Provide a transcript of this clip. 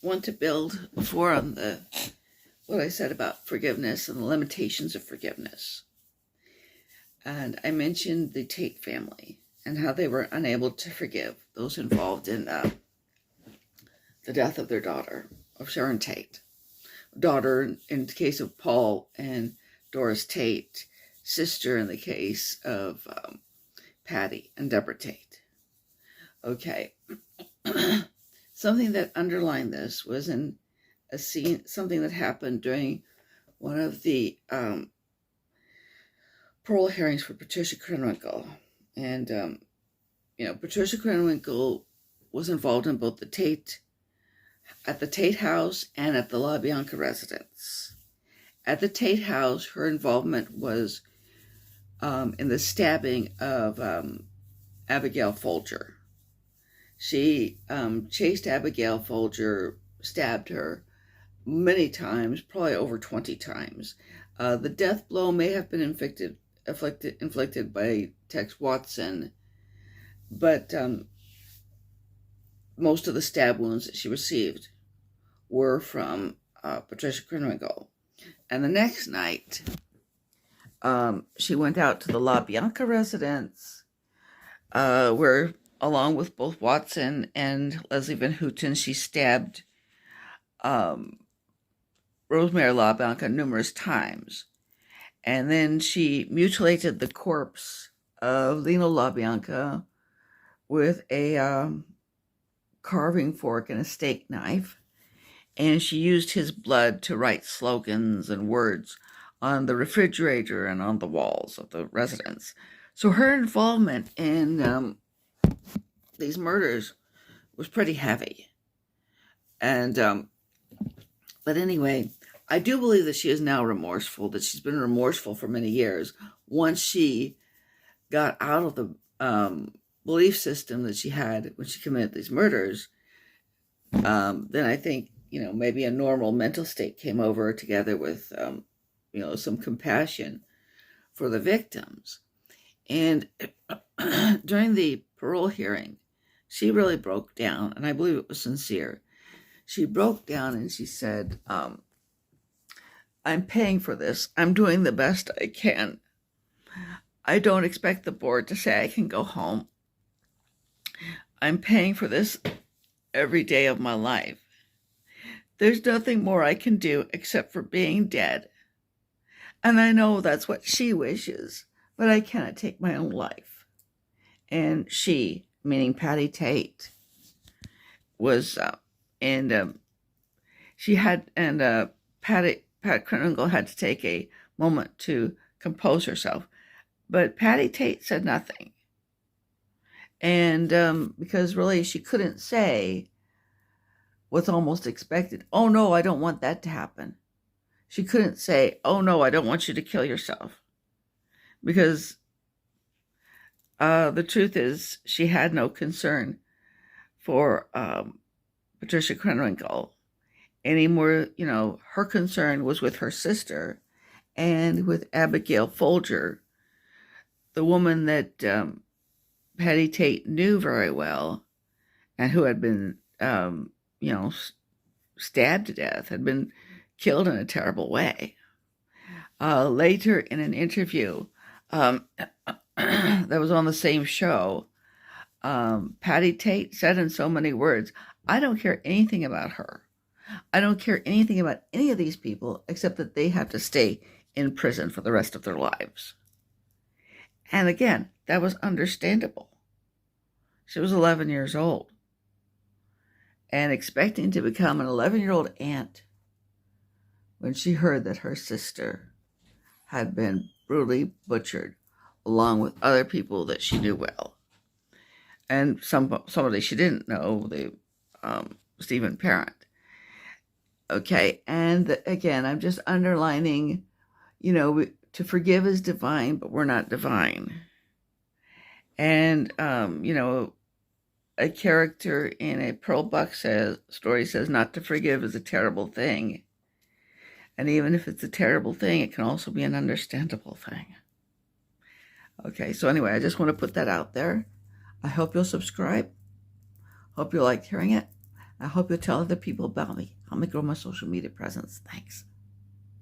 want to build before on what I said about forgiveness and the limitations of forgiveness. And I mentioned the Tate family and how they were unable to forgive those involved in the death of their daughter, of Sharon Tate. Daughter in the case of Paul and Doris Tate, sister in the case of Patti and Deborah Tate. Okay. Something that underlined this was in a scene, something that happened during one of the parole hearings for Patricia Krenwinkel. And, Patricia Krenwinkel was involved in both at the Tate house and at the La Bianca residence. At the Tate house, her involvement was in the stabbing of Abigail Folger. She chased Abigail Folger, stabbed her many times, probably over 20 times. The death blow may have been inflicted by Tex Watson, but most of the stab wounds that she received were from Patricia Krenwinkel. And the next night, she went out to the La Bianca residence, where, along with both Watson and Leslie Van Houten, she stabbed Rosemary La Bianca numerous times. And then she mutilated the corpse of Lino La Bianca with a carving fork and a steak knife. And she used his blood to write slogans and words on the refrigerator and on the walls of the residence. So her involvement in these murders was pretty heavy. And, but anyway, I do believe that she is now remorseful, that she's been remorseful for many years. Once she got out of the belief system that she had when she committed these murders, then I think, maybe a normal mental state came over together with, some compassion for the victims. And during the parole hearing, she really broke down, and I believe it was sincere. She broke down and she said, I'm paying for this. I'm doing the best I can. I don't expect the board to say I can go home. I'm paying for this every day of my life. There's nothing more I can do except for being dead. And I know that's what she wishes, but I cannot take my own life. And she, meaning Patti Tate, was, Pat Krenwinkel had to take a moment to compose herself. But Patti Tate said nothing. And because really she couldn't say what's almost expected. Oh, no, I don't want that to happen. She couldn't say, oh, no, I don't want you to kill yourself. Because the truth is she had no concern for Patricia Krenwinkel anymore. Her concern was with her sister and with Abigail Folger, the woman that Patti Tate knew very well and who had been, stabbed to death, had been killed in a terrible way. Later in an interview that was on the same show, Patti Tate said in so many words, I don't care anything about her. I don't care anything about any of these people except that they have to stay in prison for the rest of their lives. And again, that was understandable. She was 11 years old and expecting to become an 11-year-old aunt when she heard that her sister had been brutally butchered along with other people that she knew well. And somebody she didn't know, Stephen Parent. Okay, and again, I'm just underlining, to forgive is divine, but we're not divine. And, a character in a Pearl Buck story says not to forgive is a terrible thing. And even if it's a terrible thing, it can also be an understandable thing. Okay, so anyway, I just want to put that out there. I hope you'll subscribe. Hope you liked hearing it. I hope you'll tell other people about me. Help me grow my social media presence. Thanks.